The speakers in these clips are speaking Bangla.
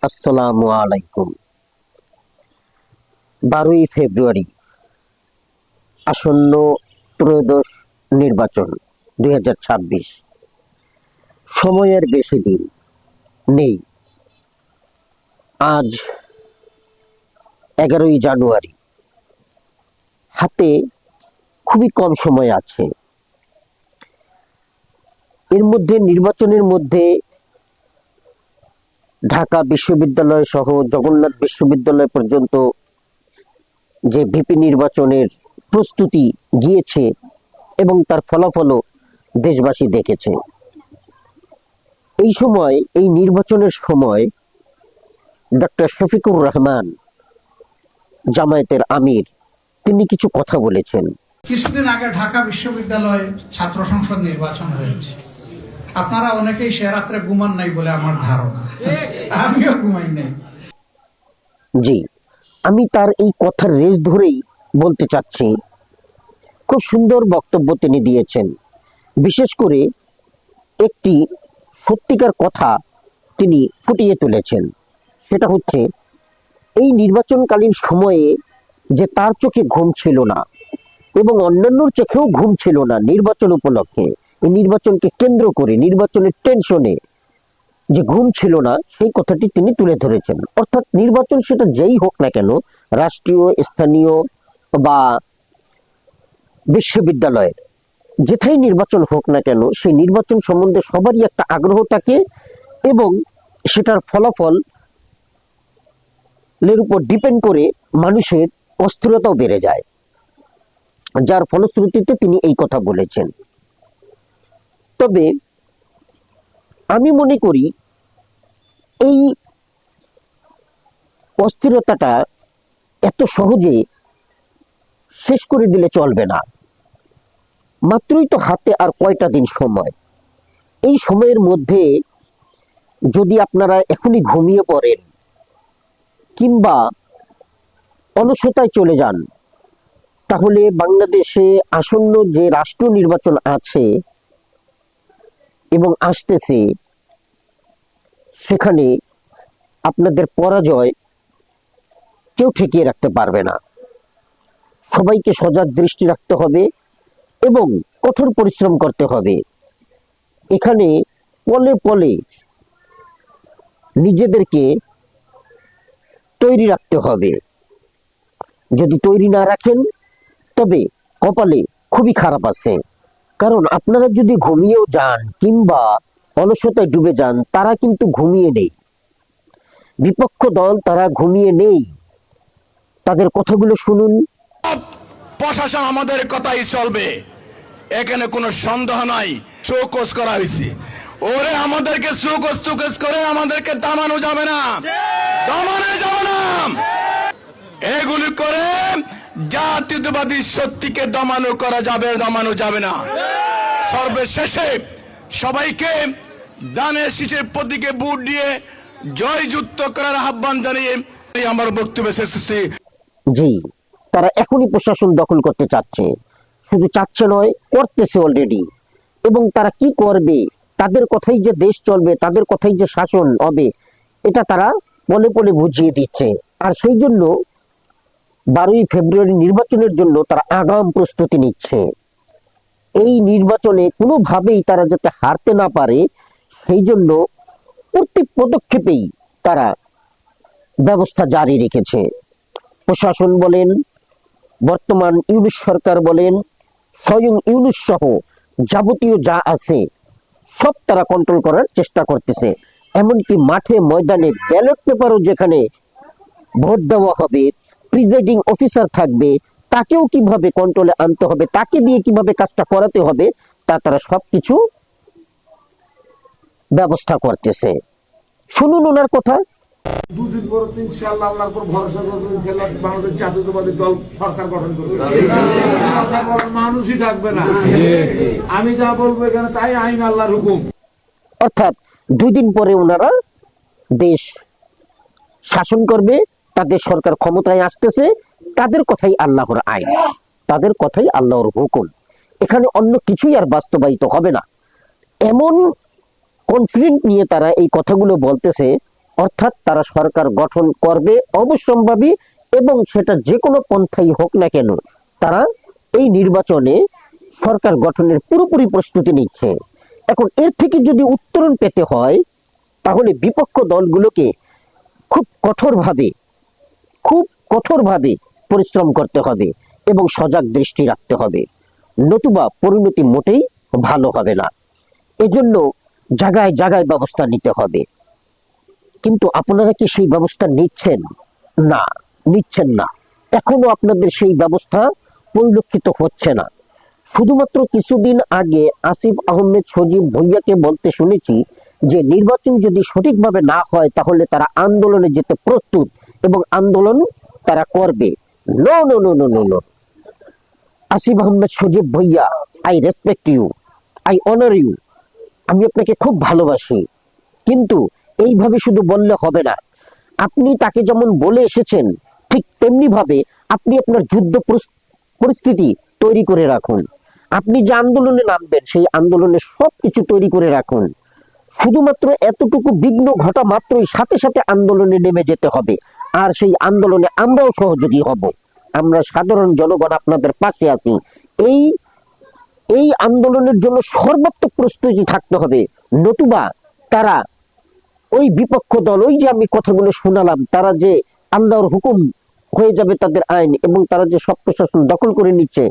আসসালামু আলাইকুম। 12ই ফেব্রুয়ারি আসন্ন ত্রয়োদশ নির্বাচন 2026। সময়ের বেশি দিন নেই। আজ 11ই জানুয়ারি, হাতে খুবই কম সময় আছে। এর মধ্যে নির্বাচনের মধ্যে ঢাকা বিশ্ববিদ্যালয় সহ জগন্নাথ বিশ্ববিদ্যালয় পর্যন্ত যে ভিপি নির্বাচনের প্রস্তুতি গিয়েছে এবং তার ফলাফলও দেশবাসী দেখেছে। এই নির্বাচনের সময় ডক্টর শফিকুর রহমান, জামায়াতের আমির, তিনি কিছু কথা বলেছেন। কিছুদিন আগে ঢাকা বিশ্ববিদ্যালয় ছাত্র সংসদ নির্বাচন হয়েছে। আপনারা অনেকেই সে রাত্রে ঘুমান নাই বলে আমার ধারণা, আমিও ঘুমাই নাই। জি, আমি তার এই কথার রেশ ধরেই বলতে চাচ্ছি। খুব সুন্দর বক্তব্য তিনি দিয়েছেন। বিশেষ করে একটি সত্যিকার কথা তিনি ফুটিয়ে তুলেছেন। সেটা হচ্ছে, এই নির্বাচনকালীন সময়ে যে তার চোখে ঘুম ছিল না এবং অন্যান্যর চোখেও ঘুম ছিল না, নির্বাচন উপলক্ষে, এই নির্বাচনকে কেন্দ্র করে নির্বাচনের টেনশনে যে ঘুম ছিল না, সেই কথাটি তিনি তুলে ধরেছেন। অর্থাৎ নির্বাচন সেটা যেই হোক না কেন, রাষ্ট্রীয়, স্থানীয় বা বিশ্ববিদ্যালয়ের, যেটাই নির্বাচন হোক না কেন, সেই নির্বাচন সম্বন্ধে সবারই একটা আগ্রহ থাকে এবং সেটার ফলাফল এর উপর ডিপেন্ড করে মানুষের অস্থিরতাও বেড়ে যায়, যার ফলশ্রুতিতে তিনি এই কথা বলেছেন। তবে আমি মনে করি এই অস্থিরতাটা এত সহজে শেষ করে দিলে চলবে না। মাত্রই তো হাতে আর কয়টা দিন সময়। এই সময়ের মধ্যে যদি আপনারা এখনই ঘুমিয়ে পড়েন কিংবা অলসতায় চলে যান, তাহলে বাংলাদেশে আসন্ন যে রাষ্ট্র নির্বাচন আছে এবং আসতেছে, সেখানে আপনাদের পরাজয় কেউ ঠেকিয়ে রাখতে পারবে না। সবাইকে সজাগ দৃষ্টি রাখতে হবে এবং কঠোর পরিশ্রম করতে হবে। এখানে পলে পলে নিজেদেরকে তৈরি রাখতে হবে। যদি তৈরি না রাখেন, তবে কপালে খুবই খারাপ আছে। কারণ আপনারা যদি ঘুমিয়েও যান কিংবা অলসতায় ডুবে যান, তারা কিন্তু ঘুমিয়ে নেই। বিপক্ষ দল তারা ঘুমিয়ে নেই। তাদের কথাগুলো শুনুন। প্রশাসন আমাদের কথাই চলবে, এখানে কোনো সন্দেহ নাই। শোকজ করা হয়েছে, ওরে আমাদেরকে শোকজ টুকজ করে আমাদেরকে দামানো যাবে না, দমানো যাবে না। এগুলি করে জাতীয়তাবাদী শক্তিকে দমানো যাবে না। সর্বশেষে সবাইকে দানের শীষের প্রতীকে ভোট দিয়ে জয়যুক্ত করার আহ্বান জানিয়ে আমার বক্তব্য শেষ করছি। জি, তারা এখনই প্রশাসন দখল করতে চাচ্ছে। শুধু চাচ্ছে নয়, করতেছে অলরেডি। এবং তারা কি করবে, তাদের কথাই যে দেশ চলবে, তাদের কথাই যে শাসন হবে, এটা তারা পলে পলে বুঝিয়ে দিচ্ছে। আর সেই জন্য 12ই ফেব্রুয়ারি নির্বাচনের জন্য তারা আগাম প্রস্তুতি নিচ্ছে। এই নির্বাচনে কোনোভাবেই তারা যাতে হারতে না পারে, সেই জন্য প্রত্যেক পদক্ষেপেই তারা ব্যবস্থা জারি রেখেছে। প্রশাসন বলেন, বর্তমান ইউনূস সরকার বলেন, স্বয়ং ইউনূস সহ যাবতীয় যা আছে সব তারা কন্ট্রোল করার চেষ্টা করতেছে। এমনকি মাঠে ময়দানে ব্যালট পেপারও যেখানে ভোট দেওয়া হবে, প্রিজাইডিং অফিসার থাকবে, তাকেও কিভাবে কন্ট্রোলে আনতে হবে, তাকে দিয়ে কিভাবে কাজটা করাতে হবে, তা তারা সবকিছু ব্যবস্থা করতেছে। শুনুন ওনার কথা। দুদিন পর ইনশাআল্লাহ আল্লাহর উপর ভরসা করবো, ইনশাআল্লাহ বাংলাদেশ জাতীয়তাবাদী দল সরকার গঠন করবে। মানুষই থাকবে না, আমি যা বলবো এখানে তাই আইন, আল্লাহর হুকুম। অর্থাৎ 2 দিন পরে ওনারা দেশ শাসন করবে, তাদের সরকার ক্ষমতায় আসতেছে, তাদের কথাই আল্লাহর আইন, তাদের কথাই আল্লাহর হুকুম। এখানে অন্য কিছুই আর বাস্তবায়িত হবে না। এমন কনফিডেন্ট নিয়ে তারা এই কথাগুলো বলতেছে অর্থাৎ তারা সরকার গঠন করবে অবশ্যম্ভাবী, এবং সেটা যে কোনো পন্থাই হোক না কেন তারা এই নির্বাচনে সরকার গঠনের পুরোপুরি প্রস্তুতি নিচ্ছে। এখন এর থেকে যদি উত্তরণ পেতে হয় তাহলে বিপক্ষ দলগুলোকে খুব কঠোরভাবে পরিশ্রম করতে হবে এবং সজাগ দৃষ্টি রাখতে হবে, নতুবা পরিণতি মোটেই ভালো হবে না। এজন্য জায়গায় জায়গায় ব্যবস্থা নিতে হবে। কিন্তু আপনারা কি সেই ব্যবস্থা নিচ্ছেন? না, নিচ্ছেন না। এখনো আপনাদের সেই ব্যবস্থা পরিলক্ষিত হচ্ছে না। শুধুমাত্র কিছুদিন আগে আসিফ আহমেদ সজীব ভুইয়াকে বলতে শুনেছি যে নির্বাচন যদি সঠিকভাবে না হয় তাহলে তারা আন্দোলনে যেতে প্রস্তুত এবং আন্দোলন তারা করবে। No no no no no no Asif Ahmed Sajib Bhuiyan, I respect you, I honour you, আমি আপনাকে খুব ভালোবাসি, কিন্তু এইভাবে শুধু বললে হবে না। আপনি তাকে যেমন বলে এসেছেন ঠিক তেমনি ভাবে আপনি আপনার যুদ্ধ পরিস্থিতি তৈরি করে রাখুন। আপনি যে আন্দোলনে নামবেন সেই আন্দোলনে সবকিছু তৈরি করে রাখুন। শুধুমাত্র এতটুকু বিঘ্ন ঘটা মাত্রই সাথে সাথে আন্দোলনে নেমে যেতে হবে, আর সেই আন্দোলনে আমরাও সহযোগী হব। আমরা সাধারণ জনগণ আপনাদের পাশে আছি। এই আন্দোলনের জন্য সর্বাত্মক প্রস্তুতি থাকতে হবে, নতুবা তারা ওই বিপক্ষ দল, ওই যে আমি কথাগুলো শোনালাম, তারা যে আল্লাহর হুকুম হয়ে যাবে তাদের আইন এবং তারা যে সব প্রশাসন দখল করে নিচ্ছে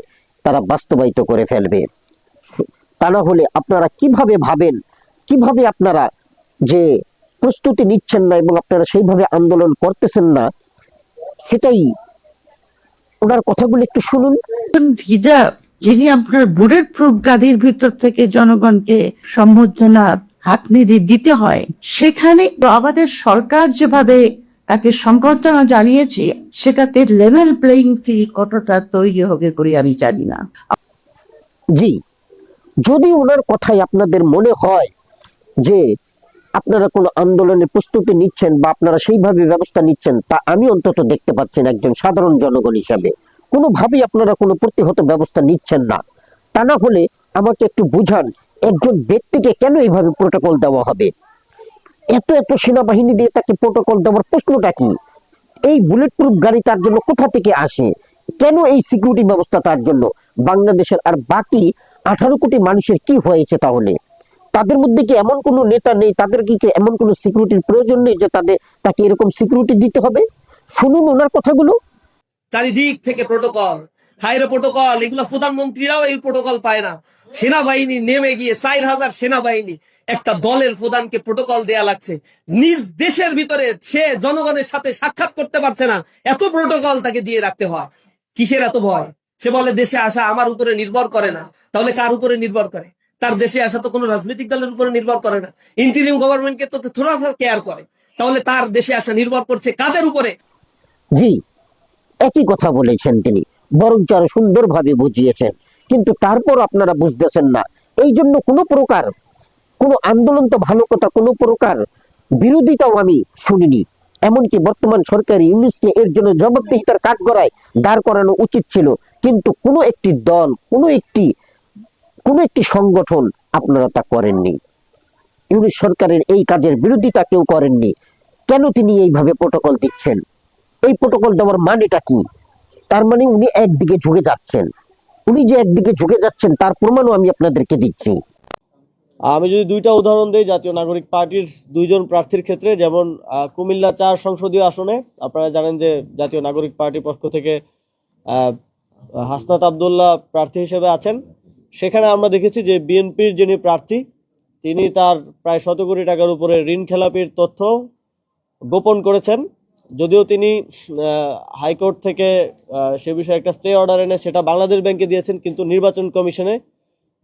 তারা বাস্তবায়িত করে ফেলবে। তা না হলে আপনারা কিভাবে ভাবেন, কিভাবে আপনারা যে প্রস্তুতি নিচ্ছেন না এবং আপনারা সেইভাবে আন্দোলন করতেছেন না, সেটাই ওনার কথাগুলো একটু শুনুন। ভিজা যিনি আপনার বুলেট প্রুফ গাড়ির ভিতর থেকে জনগণকে সম্বর্ধনা হাত নেড়ে দিতে হয়, সেখানে আমাদের সরকার যেভাবে তাকে সম্বর্ধনা জানিয়েছে সেটাতে লেভেল প্লেইং ফিল্ড কতটা তৈরি হবে করে আমি জানি না। জি, যদি ওনার কথাই আপনাদের মনে হয় যে আপনারা কোনো আন্দোলনের প্রস্তুতি নিচ্ছেন বা আপনারা সেইভাবে ব্যবস্থা নিচ্ছেন, তা আমি অন্তত দেখতে পাচ্ছি না একজন সাধারণ জনগণ হিসাবে। কোনোভাবেই আপনারা কোনো প্রতিহত ব্যবস্থা নিচ্ছেন না। তা না হলে আমাকে একটু বুঝান, একজন ব্যক্তিকে কেন এইভাবে প্রোটোকল দেওয়া হবে? এত সেনাবাহিনী দিয়ে তাকে প্রোটোকল দেওয়ার প্রশ্নটা কি? এই বুলেট প্রুফ গাড়ি তার জন্য কোথা থেকে আসে? কেন এই সিকিউরিটি ব্যবস্থা তার জন্য? বাংলাদেশের আর বাকি 18 কোটি মানুষের কি হয়েছে তাহলে? তাদের মধ্যে কি এমন কোনো নেতা নেই, তাদের কি এমন কোনো সিকিউরিটির প্রয়োজন নেই যে তাকে এরকম সিকিউরিটি দিতে হবে? শুনুন ওনার কথাগুলো। চারিদিক থেকে প্রোটোকল, হাইরো প্রোটোকল, এগুলো প্রধানমন্ত্রীরাও এই প্রোটোকল পায় না। সেনাবাহিনী নেমে গিয়ে 4000 সেনাবাহিনী একটা দলের প্রধানকে প্রোটোকল দেয়া লাগছে। নিজ দেশের ভিতরে সে জনগণের সাথে সাক্ষাৎ করতে পারছে না, এত প্রোটোকল তাকে দিয়ে রাখতে হয়। কিসের এত ভয়? সে বলে দেশে আসা আমার উপরে নির্ভর করে না। তাহলে কার উপরে নির্ভর করে? তার দেশে আসা তো কোনো রাজনৈতিক দলের উপরে নির্ভর করে না, ইন্টারিম গভর্নমেন্টকে তো থোড়া কেয়ার করে। তাহলে তার দেশে আসা নির্ভর করছে কাদের উপরে? জি, একই কথা বলেছেন তিনি, বরঞ্চ আরো সুন্দরভাবে বুঝিয়েছেন, কিন্তু তারপর আপনারা বুঝতেছেন না। এই জন্য কোনো প্রকার কোনো আন্দোলন তো ভালো কথা, কোনো প্রকার বিরোধিতাও আমি শুনিনি। এমনকি বর্তমান সরকার ইউনিসকে এর জন্য জবাবদিহিতার কাঠগড়ায় দাঁড় করানো উচিত ছিল, কিন্তু কোনো একটি দল, কোনো একটি সংগঠন আপনারা তা করেননি। ইউনিস সরকারের এই কাজের বিরোধিতা কেউ করেননি। কেন তিনি এইভাবে প্রোটোকল দিচ্ছেন? এই প্রোটোকল দেওয়ার মানেটা কি? তার মানে উনি একদিকে ঝুঁকে যাচ্ছেন। উনি যে একদিকে ঝুঁকে যাচ্ছেন তার প্রমাণও আমি আপনাদেরকে দিচ্ছি। আমি যদি দুইটা উদাহরণ দিই জাতীয় নাগরিক পার্টির দুইজন প্রার্থীর ক্ষেত্রে, যেমন কুমিল্লা 4 সংসদীয় আসনে আপনারা জানেন যে জাতীয় নাগরিক পার্টির পক্ষ থেকে হাসনাত আবদুল্লাহ প্রার্থী হিসেবে আছেন। সেখানে আমরা দেখেছি যে বিএনপির যিনি প্রার্থী তিনি তার প্রায় 100 কোটি টাকার উপরে ঋণ খেলাপির তথ্য গোপন করেছেন। যদিও তিনি হাইকোর্ট থেকে সে বিষয়ে একটা স্টে অর্ডার এনে সেটা বাংলাদেশ ব্যাংকে দিয়েছেন, কিন্তু নির্বাচন কমিশনে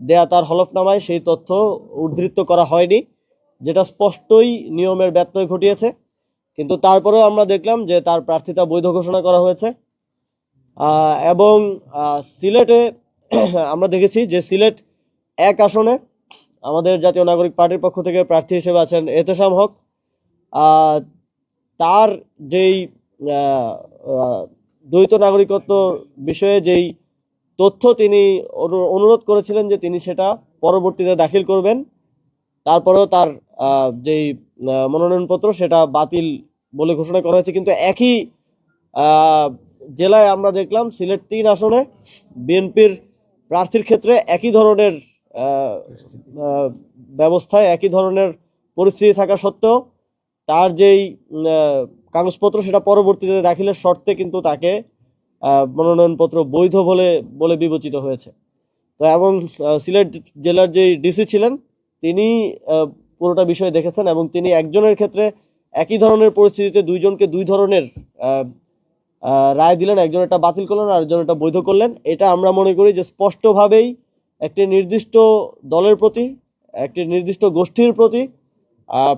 দেয়া তার হলফনামায় সেই তথ্য উদ্ধৃত করা হয়নি, যেটা স্পষ্টই নিয়মের ব্যত্যয় ঘটিয়েছে। কিন্তু তারপরেও আমরা দেখলাম যে তার প্রার্থিতা বৈধ ঘোষণা করা হয়েছে। এবং সিলেটে আমরা দেখেছি যে সিলেট 1 আসনে আমাদের জাতীয় নাগরিক পার্টির পক্ষ থেকে প্রার্থী হিসেবে আছেন এতেশাম হক। তার যেই দ্বৈত নাগরিকত্ব বিষয়ে যেই তথ্য তিনি অনুরোধ করেছিলেন যে তিনি সেটা পরবর্তীতে দাখিল করবেন, তারপরেও তার যেই মনোনয়নপত্র সেটা বাতিল বলে ঘোষণা করা হয়েছে। কিন্তু একই জেলায় আমরা দেখলাম সিলেট 3 আসনে বিএনপির প্রার্থীর ক্ষেত্রে একই ধরনের ব্যবস্থায়, একই ধরনের পরিস্থিতি থাকা সত্ত্বেও তার যেই কাগজপত্র সেটা পরবর্তীতে দাখিলের শর্তে কিন্তু তাকে মনোনয়নপত্র বৈধ বলে বিবেচিত হয়েছে। তো এবং সিলেট জেলার যেই ডিসি ছিলেন তিনি পুরোটা বিষয় দেখেছেন এবং তিনি একজনের ক্ষেত্রে একই ধরনের পরিস্থিতিতে দুইজনকে দুই ধরনের রায় দিলেন, একজন এটা বাতিল করলেন আর একজন এটা বৈধ করলেন। এটা আমরা মনে করি যে স্পষ্টভাবেই একটি নির্দিষ্ট দলের প্রতি, একটি নির্দিষ্ট গোষ্ঠীর প্রতি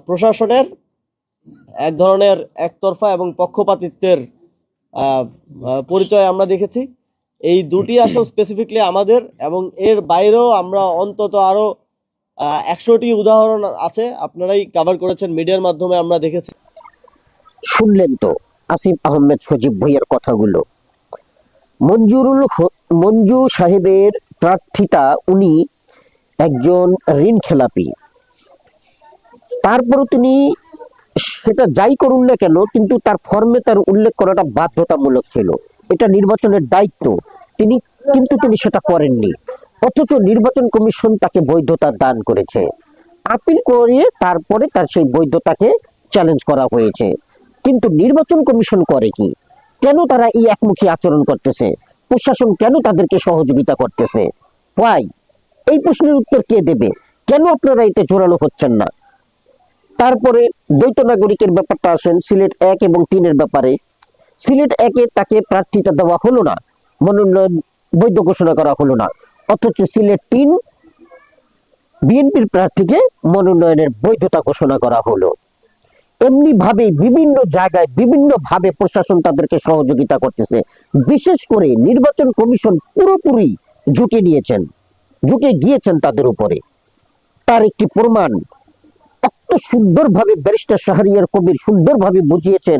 প্রশাসনের এক ধরনের একতরফা এবং পক্ষপাতিত্বের পরিচয় আমরা দেখেছি। এই দুটি আসন স্পেসিফিকলি আমাদের, এবং এর বাইরেও আমরা অন্তত আরো 100টি উদাহরণ আছে, আপনারাই কভার করেছেন, মিডিয়ার মাধ্যমে আমরা দেখেছি। শুনলেন তো আসিফ আহমেদ সজীব ভাইয়ের কথাগুলো। মঞ্জু সাহেবের প্রার্থিতা, উনি একজন ঋণ খেলাপি, তারপরও তিনি সেটা যাই করুন না কেন, কিন্তু তার ফর্মে তার উল্লেখ করাটা বাধ্যতামূলক ছিল, এটা নির্বাচনের দায়িত্ব, কিন্তু তিনি সেটা করেননি। অথচ নির্বাচন কমিশন তাকে বৈধতা দান করেছে, আপিল করে তারপরে তার সেই বৈধতাকে চ্যালেঞ্জ করা হয়েছে। কিন্তু নির্বাচন কমিশন করে কি? কেন তারা এই একমুখী আচরণ করতেছে? প্রশাসন কেন তাদেরকে সহযোগিতা করতেছে? ওয়াই? এই প্রশ্নের উত্তর কে দেবে? কেন আপনারা এতে জোরালো হচ্ছেন না? তারপরে দ্বৈত নাগরিকের ব্যাপারটা আসেন, সিলেট 1 এবং 3-এর ব্যাপারে। সিলেট 1-এ তাকে প্রার্থিতা দেওয়া হলো না, মনোনয়ন বৈধ ঘোষণা করা হলো না, অথচ সিলেট 3 বিএনপির প্রার্থীকে মনোনয়নের বৈধতা ঘোষণা করা হলো। এমনি ভাবে বিভিন্ন জায়গায় বিভিন্ন ভাবে প্রশাসন তাদেরকে সহযোগিতা করতেছে। বিশেষ করে নির্বাচন কমিশন পুরোপুরি ঝুঁকে গিয়েছেন তাদের উপরে। তার একটি প্রমাণ এত সুন্দরভাবে ব্যারিস্টার শাহরিয়ার কবির সুন্দরভাবে বুঝিয়েছেন,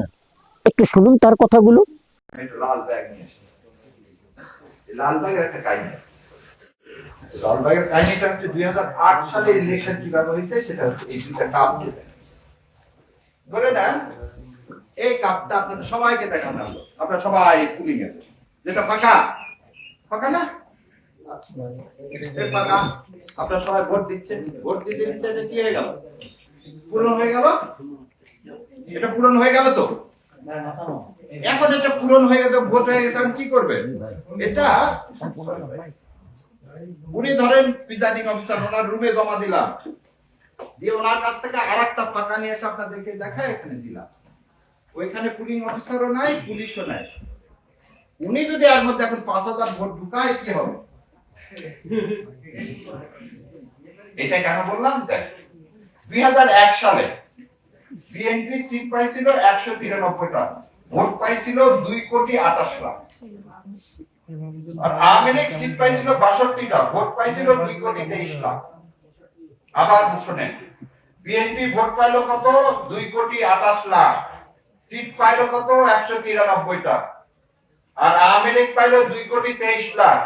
একটু শুনুন তার কথাগুলো। লাল ব্যাগ নিয়ে এসে লালবাগের একটা কাহিনী আছে। লালবাগের কাহিনীটা হচ্ছে 2008 সালে ইলেকশন কিভাবে হয়েছে সেটা হচ্ছে এই দুইটা কাপ দিয়ে দেয়। ধরে নেন এই কাপটা আপনাদের সবাইকে দেখানো হলো, আপনারা সবাই পুলিং এ, যেটা ফাঁকা ফাঁকা না, ফাঁকা, আপনারা সবাই ভোট দিচ্ছেন, ভোট দিতে দিতে এটা কি হয়ে গেল? পূরণ হয়ে গেল। এটা পূরণ হয়ে গেল তো। এখন এটা পূরণ হয়ে গেছে, ভোট হয়ে গেছে, কি করবেন? এটা উনি ধরেন প্রিজাইডিং অফিসার, ওনার রুমে জমা দিলাম, দিয়ে ওনার কাছ থেকে আরেকটা ফাঁকা নিয়ে এসে আপনাদেরকে দেখায় এখানে দিলাম। ওইখানে পুলিং অফিসারও নাই, পুলিশও নাই। উনি যদি এর মধ্যে এখন 5000 ভোট ঢুকায় কি হবে? এটা কেন বললাম? দেখ, 2001 সালে বিএনপি সিট পাইছিল 193টা, ভোট পাইছিল 2,28,00,000। আর আওয়ামী লীগ সিট পাইছিল 62টা, ভোট পাইছিল 2,23,00,000। আবার শুনেন, বিএনপি ভোট পাইল কত? 2,28,00,000, সিট পাইল কত? 193টা। আর আওয়ামী লীগ পাইল 2,23,00,000,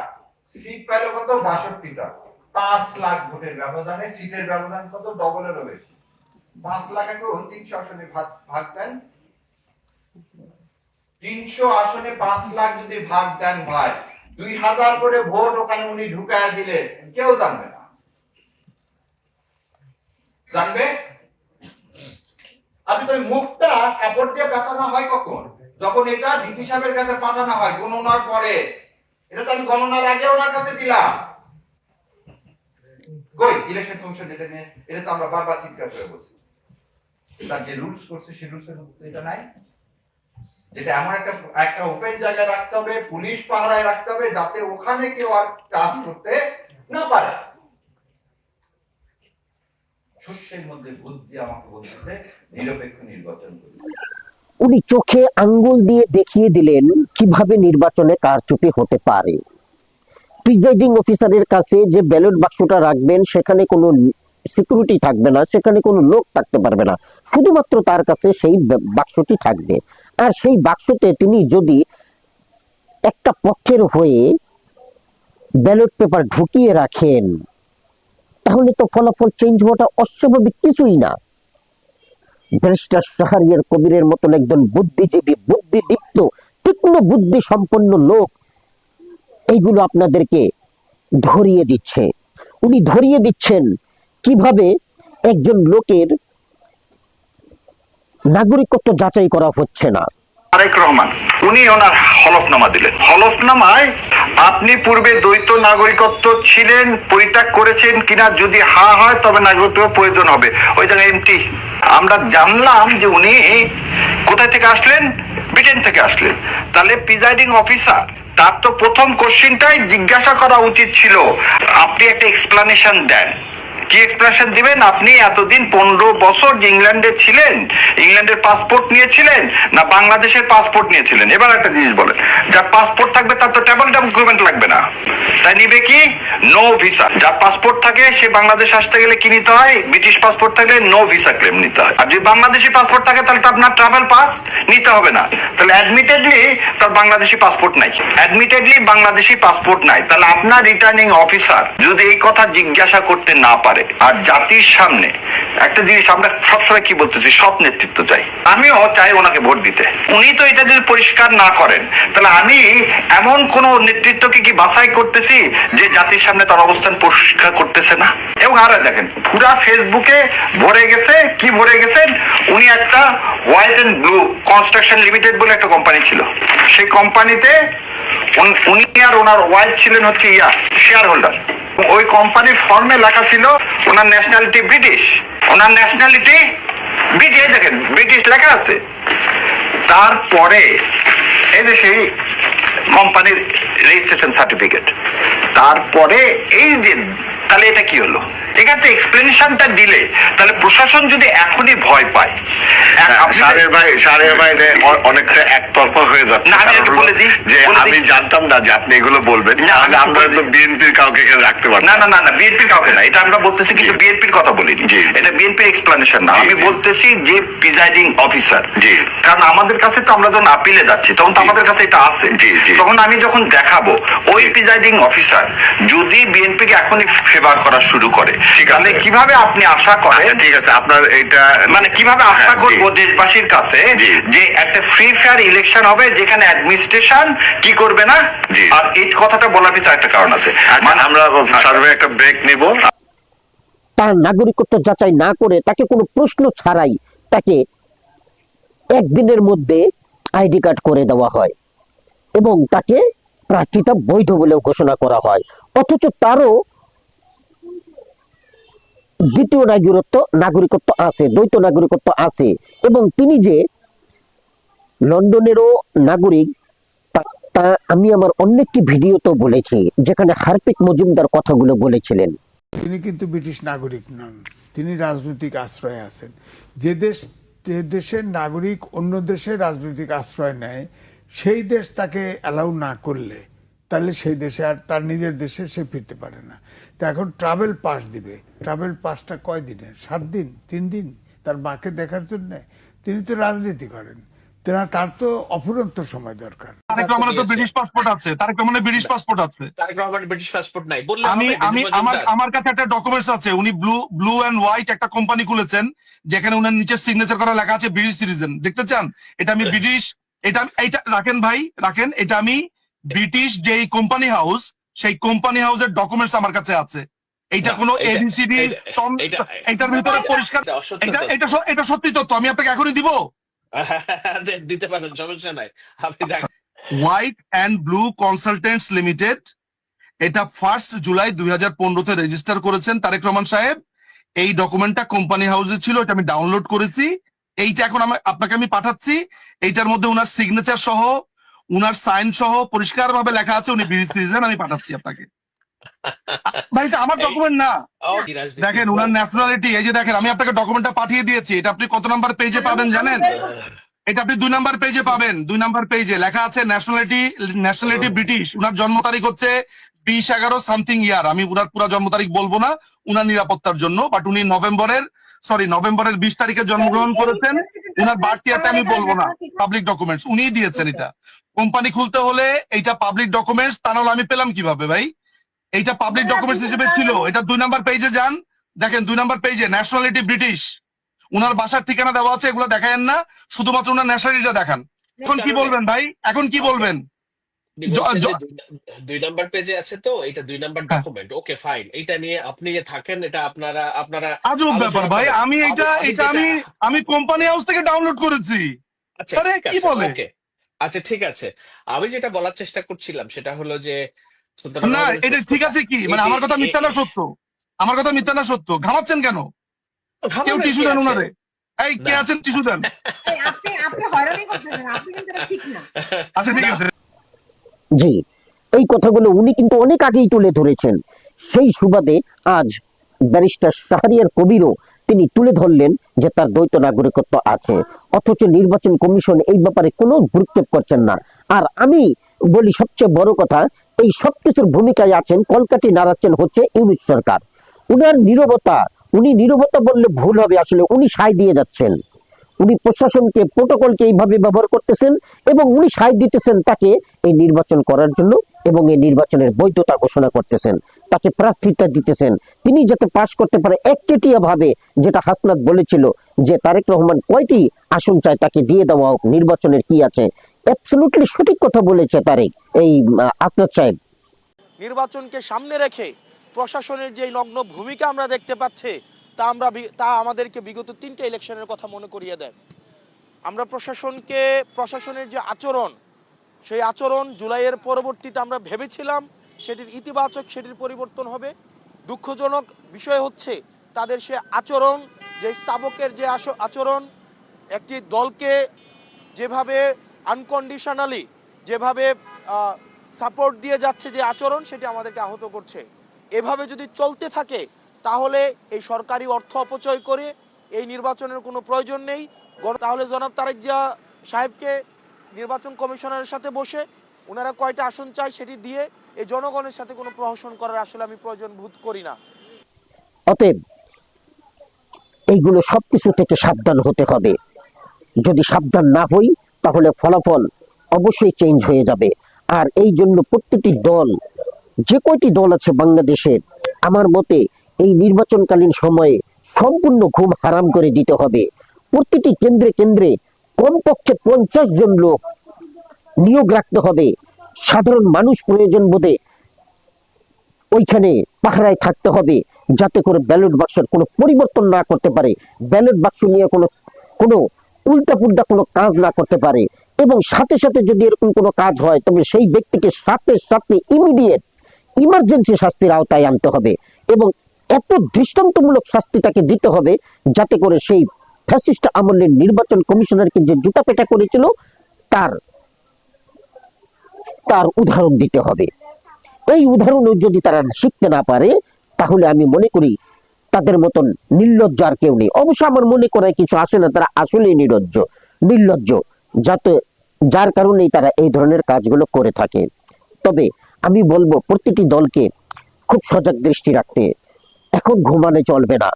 সিট পাইল কত? 62টা। 5 লাখ ভোটের ব্যবধানে সিটের ব্যবধান কত? ডবলেরও বেশি। 5 লাখ এখন 300 আসনে ভাগ দেন, 300 আসনে 5 লাখ যদি ভাগ দেন ভাই, 2000 করে ভোট ওখানে উনি ঢুকায়া দিলে কেউ জানবে না। জানবে? আপনি তো মুখটা কাপড় দিয়ে পেঁচানো হয় কখন? যখন এটা ডিসি সাহেবের কাছে পাঠানো হয় গণনার পরে। এটা তো আমি গণনার আগে ওনার কাছে দিলাম। কই ইলেকশন কমিশন এটা নিয়ে? এটা তো আমরা বারবার চিৎকার করে বলছি। তার যে রুলস করছে সেই রুলসের মধ্যে এটা নাই, যেটা এমন একটা ওপেন জায়গায় রাখতে হবে, পুলিশ পাহারায় রাখতে হবে, যাতে ওখানে কেউ আর কাজ করতে না পারে। শস্যের মধ্যে বুদ্ধি আমাকে বলতেছে নিরপেক্ষ নির্বাচন করি। উনি চোখে আঙ্গুল দিয়ে দেখিয়ে দিলেন কিভাবে নির্বাচনে কারচুপি হতে পারে। প্রিজাইডিং অফিসারের কাছে যে ব্যালট বাক্সটা রাখবেন সেখানে কোনো সিকিউরিটি থাকবে না, সেখানে কোনো লোক থাকতে পারবে না, শুধুমাত্র তার কাছে সেই বাক্সটি থাকবে। আর সেই বাক্সতে তিনি যদি একটা পক্ষের হয়ে ব্যালট পেপার ঢুকিয়ে রাখেন, তাহলে তো ফলাফল চেঞ্জ হওয়াটা অস্বাভাবিক কিছুই না। ব্যারিস্টার শাহরিয়ার কবিরের মতন একজন বুদ্ধিজীবী, বুদ্ধিদীপ্ত, তীক্ষ্ণ বুদ্ধি সম্পন্ন লোক এইগুলো আপনাদেরকে ধরিয়ে দিচ্ছে। উনি ধরিয়ে দিচ্ছেন কিভাবে একজন লোকের নাগরিকত্ব যাচাই করা হচ্ছে না। তারেক রহমান উনি ওনার হলফনামা দিলেন। হলফনামায় আপনি পূর্বে দ্বৈত নাগরিকত্ব ছিলেন, পরিত্যাগ করেছেন কিনা, যদি হা হয় তবে নাগরিকত্ব প্রয়োজন হবে। ওই জায়গায় এমটি। আমরা জানলাম যে উনি কোথায় থেকে আসলেন, ব্রিটেন থেকে আসলেন। তাহলে প্রিজাইডিং অফিসার তার তো প্রথম কোশ্চেনটাই জিজ্ঞাসা করা উচিত ছিল, আপনি একটা এক্সপ্লানেশন দেন। কি এক্সপ্রেশন দিবেন? আপনি এতদিন 15 বছর যে ইংল্যান্ডে ছিলেন, ইংল্যান্ডের পাসপোর্ট নিয়েছিলেন না বাংলাদেশের পাসপোর্ট নিয়েছিলেন? এবার একটা জিনিস বলেন, যার পাসপোর্ট থাকবে তার তো ট্রাভেল ডকুমেন্ট লাগবে না, তাই নিবে কি? No visa. যার পাসপোর্ট থাকে সে বাংলাদেশ আসতে গেলে কি নিতে হয়? ব্রিটিশ পাসপোর্ট থাকলে নো ভিসা ক্লেম নিতে হয়। আর যদি বাংলাদেশি পাসপোর্ট থাকে তাহলে তো আপনার ট্রাভেল পাস নিতে হবে না। তাহলে অ্যাডমিটেডলি তার বাংলাদেশি পাসপোর্ট নাই, অ্যাডমিটেডলি বাংলাদেশি পাসপোর্ট নাই। তাহলে আপনার রিটার্নিং অফিসার যদি এই কথা জিজ্ঞাসা করতে না পারে, আর জাতির সামনে একটা জিনিস আমরা সবসময় কি বলতেছি, সৎ নেতৃত্ব চাই। আমিও চাই ওনাকে ভোট দিতে। উনি তো এটা যদি পরিষ্কার না করেন, তাহলে আমি এমন কোন নেতৃত্বকে কি বাছাই করতেছি যে জাতির সামনে তার অবস্থান পরিষ্কার করতেছে না? এবং আর দেখেন, পুরা ফেসবুকে ভরে গেছে, কি ভরে গেছেন, উনি একটা white and blue construction limited বলে একটা কোম্পানি ছিল, সেই কোম্পানিতে উনি আর ওনার ওয়াইফ ছিলেন হচ্ছে শেয়ার হোল্ডার। ওই কোম্পানির ফর্মে লেখা ছিল ওনার ন্যাশনালিটি ব্রিটিশ, ওনার ন্যাশনালিটি ব্রিটিশ, দেখেন ব্রিটিশ লেখা আছে। তারপরে এই যে সেই কোম্পানির রেজিস্ট্রেশন সার্টিফিকেট, তারপরে এই যে, তাহলে এটা কি হলো? এখানে তো এক্সপ্লেনেশনটা দিলে তাহলে প্রশাসন যদি এখনই ভয় পায়, সারের বাইরে অনেকটা একতরফা হয়ে যাচ্ছে। না, আমি একটু বলে দিই যে আমি জানতাম না যে আপনি এগুলো বলবেন, তাহলে আমরা তো বিএনপির কাউকে এখানে রাখতে পারবো না। না না না, বিএনপির কাউকে না, এটা আমরা বলতেছি, কিন্তু বিএনপির কথা বলিনি, এটা বিএনপির এক্সপ্লেনেশন না। আমি বলতেছি যে প্রিজাইডিং অফিসার, কারণ আমাদের কাছে তো আমরা যখন আপিলে যাচ্ছি তখন তো আমাদের কাছে এটা আছে, তখন আমি যখন দেখাবো ওই প্রিজাইডিং অফিসার যদি বিএনপিকে এখনই ফেভার করা শুরু করে, তাহলে কিভাবে আপনি আশা করেন? ঠিক আছে, আপনার এইটা মানে কিভাবে আশা করবো দেশবাসীর কাছে যে একটা ফ্রি ফেয়ার ইলেকশন হবে যেখানে অ্যাডমিনিস্ট্রেশন কি করবে না? আর এই কথাটা বলার পিছনে একটা কারণ আছে। মানে আমরা সার্ভে একটা ব্রেক নিব। তার নাগরিকত্ব যাচাই না করে তাকে কোনো প্রশ্ন ছাড়াই তাকে একদিনের মধ্যে আইডি কার্ড করে দেওয়া হয় এবং তাকে প্রার্থিতা বৈধ বলেও ঘোষণা করা হয়, অথচ তারও দ্বিতীয় নাগরিকত্ব আছে, দ্বৈত নাগরিকত্ব আছে, এবং তিনি যে লন্ডনেরও নাগরিক তা আমি আমার অন্য একটি ভিডিওতে বলেছি, যেখানে হারপিক মজুমদার কথাগুলো বলেছিলেন। তিনি কিন্তু ব্রিটিশ নাগরিক নন, তিনি রাজনৈতিক আশ্রয়ে আছেন। যে দেশের নাগরিক অন্য দেশের রাজনৈতিক আশ্রয় নেয়, সেই দেশ তাকে অ্যালাউ না করলে তাহলে সেই দেশে আর তার নিজের দেশে সে ফিরতে পারে না। তো এখন ট্রাভেল পাস দিবে, ট্রাভেল পাসটা কয় দিনের? 7 দিন, 3 দিন, তার মাকে দেখার জন্য। তিনি তো রাজনীতি করেন, তার তো অফুরন্ত সময় দরকার। তারেক রহমানের তো ব্রিটিশ পাসপোর্ট আছে, তারেক রহমানের ব্রিটিশ পাসপোর্ট আছে। তারেক রহমানের ব্রিটিশ পাসপোর্ট নাই বললে আমি আমার কাছে একটা ডকুমেন্টস আছে, উনি ব্লু এন্ড হোয়াইট একটা কোম্পানি খুলেছেন যেখানে উনার নিচে সিগনেচার করা লেখা আছে ব্রিটিশ সিটিজেন। দেখতে চান? এটা আমি ব্রিটিশ, এটা রাখেন ভাই, রাখেন, এটা আমি ব্রিটিশ যে কোম্পানি হাউস, সেই কোম্পানি হাউসের ডকুমেন্টস আমার কাছে আছে। এইটা কোনো এবিসিডি, এটার ভিতরে পরিষ্কার, এটা সত্যি তথ্য, আমি আপনাকে এখনই দিব, দিতে পারেন, সমস্যা নাই। আপনি white and blue consultants limited, এটা 1 জুলাই 2015 রেজিস্টার করেছেন তারেক রহমান সাহেব। এই ডকুমেন্টটা কোম্পানি হাউসে ছিল, এটা আমি ডাউনলোড করেছি। এইটা এখন আপনাকে আমি পাঠাচ্ছি। এইটার মধ্যে উনার সিগনেচার সহ, উনার সাইন সহ পরিষ্কার ভাবে লেখা আছে উনি ব্রিটিশ সিটিজেন। আমি পাঠাচ্ছি আপনাকে। ভাই এটা আমার ডকুমেন্ট না, দেখেন উনার ন্যাশনালিটি, এই যে দেখেন আমি আপনাকে ডকুমেন্টটা পাঠিয়ে দিয়েছি। এটা আপনি কত নাম্বার পেজে পাবেন জানেন? এটা আপনি 2 নাম্বার পেজে পাবেন। 2 নাম্বার পেজে লেখা আছে ন্যাশনালিটি ব্রিটিশ। উনার জন্ম তারিখ হচ্ছে 2011 সামথিং ইয়ার। আমি উনার পুরো জন্ম তারিখ বলবো না উনার নিরাপত্তার জন্য, বাট উনি নভেম্বরের 20 তারিখে জন্মগ্রহণ করেছেন। উনার বার্থ ইয়ারটা আমি বলবো না, পাবলিক ডকুমেন্টস উনিই দিয়েছেন। এটা কোম্পানি খুলতে হলে এইটা পাবলিক ডকুমেন্টস, তা নাহলে আমি পেলাম কিভাবে ভাই? এইটা পাবলিক ডকুমেন্টস হিসেবে ছিল। এটা 2 নাম্বার পেজে যান, দেখেন 2 নাম্বার পেজে ন্যাশনালিটি ব্রিটিশ, উনার বাসার ঠিকানা দেওয়া আছে, এগুলো দেখায়েন না, শুধুমাত্র উনার ন্যাশনালিটিটা দেখান। এখন কি বলবেন ভাই, এখন কি বলবেন? 2 নাম্বার পেজে আছে তো, এটা 2 নাম্বার ডকুমেন্ট, ওকে ফাইন, এটা নিয়ে আপনি থাকেন, এটা আপনারা আজব ব্যাপার ভাই, আমি আমি কোম্পানি হাউস থেকে ডাউনলোড করেছি। আচ্ছা আরে ঠিক কি আছে, বলে? ওকে আচ্ছা ঠিক আছে। আমি যেটা বলার চেষ্টা করছিলাম সেটা হলো যে সুলতান না মাহমুদের এটা ঠিক আছে কি, মানে আমার কথা মিথ্যা না সত্য? আমার কথা মিথ্যা না সত্য? ঘামাচ্ছেন কেন? কেউ টিস্যু দেন উনারে। এই কে আছেন, টিস্যু দেন। আচ্ছা ঠিক আছে। জি, এই কথাগুলো উনি কিন্তু অনেক আগেই তুলে ধরেছেন। সেই সুবাদে আজ ব্যারিস্টার শাহরিয়ার কবিরও তিনি তুলে ধরলেন যে তার দ্বৈত নাগরিকত্ব আছে, অথচ নির্বাচন কমিশন এই ব্যাপারে কোনো ভ্রুক্ষেপ করছেন না। আর আমি বলি সবচেয়ে বড় কথা, এই সবকিছুর ভূমিকায় আছেন, কলকাঠি নাড়াচ্ছেন হচ্ছে ইউনিট সরকার। উনার নীরবতা, উনি নীরবতা বললে ভুল হবে, আসলে উনি সায় দিয়ে যাচ্ছেন। উনি প্রশাসনকে, প্রোটোকলকে এইভাবে ব্যবহার করতেছেন এবং উনি সায় দিতেছেন তাকে এই নির্বাচন করার জন্য এবং এই নির্বাচনের বৈধতা ঘোষণা করতেছেন, তাকে প্রার্থিতা দিতেছেন, তিনি যাতে পাশ করতে পারে একচেটিয়া ভাবে। যেটা হাসনাত বলেছিল যে তারেক রহমান কয়টি আসন চায় তাকে দিয়ে দেওয়া হোক, নির্বাচনের কি আছে। অ্যাবসলিউটলি সঠিক কথা বলেছে তারেক, এই হাসনাত সাহেব। নির্বাচনকে সামনে রেখে প্রশাসনের যে নগ্ন ভূমিকা আমরা দেখতে পাচ্ছি, তা আমাদেরকে বিগত 3টে ইলেকশনের কথা মনে করিয়ে দেয়। আমরা প্রশাসনের যে আচরণ, সেই আচরণ জুলাইয়ের পরবর্তীতে আমরা ভেবেছিলাম সেটির ইতিবাচক, সেটির পরিবর্তন হবে। দুঃখজনক বিষয় হচ্ছে তাদের সে আচরণ, যে স্তাবকের যে আচরণ, একটি দলকে যেভাবে আনকন্ডিশনালি যেভাবে সাপোর্ট দিয়ে যাচ্ছে যে আচরণ, সেটি আমাদেরকে আহত করছে। এভাবে যদি চলতে থাকে তাহলে এই সরকারি অর্থ অপচয় করে এই নির্বাচনের কোনো প্রয়োজন নেই। তাহলে জনাব তারেক জিয়া সাহেবকে নির্বাচন কমিশনারের সাথে বসে ওনারা কয়টা আসন চায় সেটি দিয়ে এই জনগণের সাথে কোনো প্রহসন করার আসলে আমি প্রয়োজন বোধ করি না। অতএব এইগুলো সবকিছু থেকে সাবধান হতে হবে। যদি সাবধান না হই তাহলে ফলাফল অবশ্যই চেঞ্জ হয়ে যাবে। আর এই জন্য প্রত্যেকটি দল, যে কয়টি দল আছে বাংলাদেশের, আমার মতে এই নির্বাচনকালীন সময়ে সম্পূর্ণ ঘুম হারাম করে দিতে হবে। প্রতিটি কেন্দ্রে কেন্দ্রে কমপক্ষে 50 জন লোক নিয়োগ রাখতে হবে। সাধারণ মানুষ প্রয়োজন বোধে ওইখানে পাহারায় থাকতে হবে, যাতে করে ব্যালট বাক্সের কোনো পরিবর্তন না করতে পারে, ব্যালট বাক্স নিয়ে কোনো উল্টা পুল্টা কোনো কাজ না করতে পারে। এবং সাথে সাথে যদি এরকম কোনো কাজ হয় তবে সেই ব্যক্তিকে সাথে সাথে ইমিডিয়েট ইমার্জেন্সি শাস্তির আওতায় আনতে হবে এবং এত দৃষ্টান্তমূলক শাস্তি তাকে দিতে হবে যাতে করে সেই ফ্যাসিস্ট আমলের নির্বাচন কমিশনারকে যে জুতা পেটা করেছিল তার উদাহরণ দিতে হবে। এই উদাহরণও যদি তারা শিখতে না পারে তাহলে আমি মনে করি তাদের মতন নির্লজ্জ আর কেউ নেই। অবশ্য আমার মনে করায় কিছু আসে না, তারা আসলেই নির্লজ্জ, যার কারণেই তারা এই ধরনের কাজগুলো করে থাকে। তবে আমি বলবো প্রতিটি দলকে খুব সজাগ দৃষ্টি রাখতে। এখন ঘুমানো চলবে না।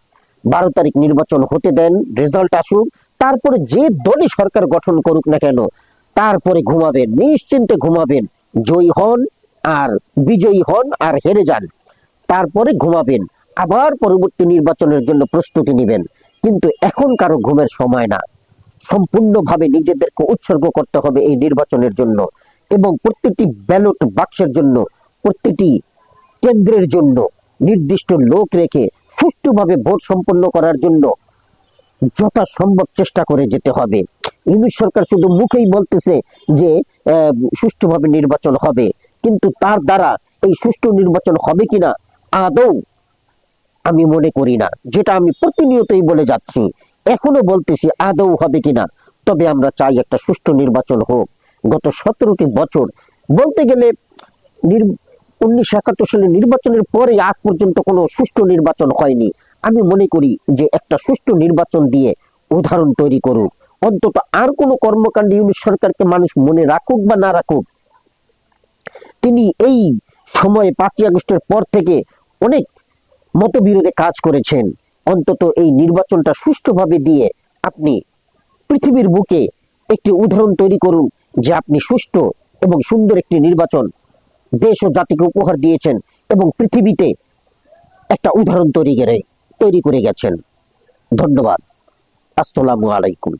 12 তারিখ নির্বাচন হতে দেন, রেজাল্ট আসুক, তারপরে যে দলই সরকার গঠন করুক না কেন তারপরে ঘুমাবেন, নিশ্চিন্তে ঘুমাবেন। জয়ী হন আর বিজয়ী হন আর হেরে যান, তারপরে ঘুমাবেন, আবার পরবর্তী নির্বাচনের জন্য প্রস্তুতি নেবেন। কিন্তু এখন কারো ঘুমের সময় না। সম্পূর্ণভাবে নিজেদেরকে উৎসর্গ করতে হবে এই নির্বাচনের জন্য এবং প্রত্যেকটি ব্যালট বাক্সের জন্য, প্রত্যেকটি কেন্দ্রের জন্য নির্দিষ্ট লোক রেখে সুষ্ঠুভাবে ভোট সম্পন্ন করার জন্য যথাসম্ভব চেষ্টা করে যেতে হবে। ইউনিট সরকার শুধু মুখেই বলতেছে যে সুষ্ঠুভাবে নির্বাচন হবে, কিন্তু তার দ্বারা এই সুষ্ঠু নির্বাচন হবে কিনা আদৌ আমি মনে করি না। যেটা আমি প্রতিনিয়তই বলে যাচ্ছি, এখনো বলতেছি আদৌ হবে কিনা। তবে আমরা চাই একটা সুষ্ঠু নির্বাচন হোক। গত 17টি বছর বলতে গেলে 1971 সালে নির্বাচনের পরে আজ পর্যন্ত কোনো সুষ্ঠু নির্বাচন হয়নি। আমি মনে করি যে একটা সুষ্ঠু নির্বাচন দিয়ে উদাহরণ তৈরি করুক। অন্তত আর কোনো কর্মকাণ্ডে ইউনিট সরকারকে মানুষ মনে রাখুক বা না রাখুক, তিনি এই সময়ে 5ই আগস্টের পর থেকে অনেক মতবিরোধে কাজ করেছেন। অন্তত এই নির্বাচনটা সুষ্ঠুভাবে দিয়ে আপনি পৃথিবীর বুকে একটি উদাহরণ তৈরি করুন যে আপনি সুষ্ঠু এবং সুন্দর একটি নির্বাচন দেশ ও জাতিকে উপহার দিয়েছেন। এবং পৃথিবীতে একটা উদাহরণ তৈরি করে গেছেন। ধন্যবাদ। আসসালামু আলাইকুম।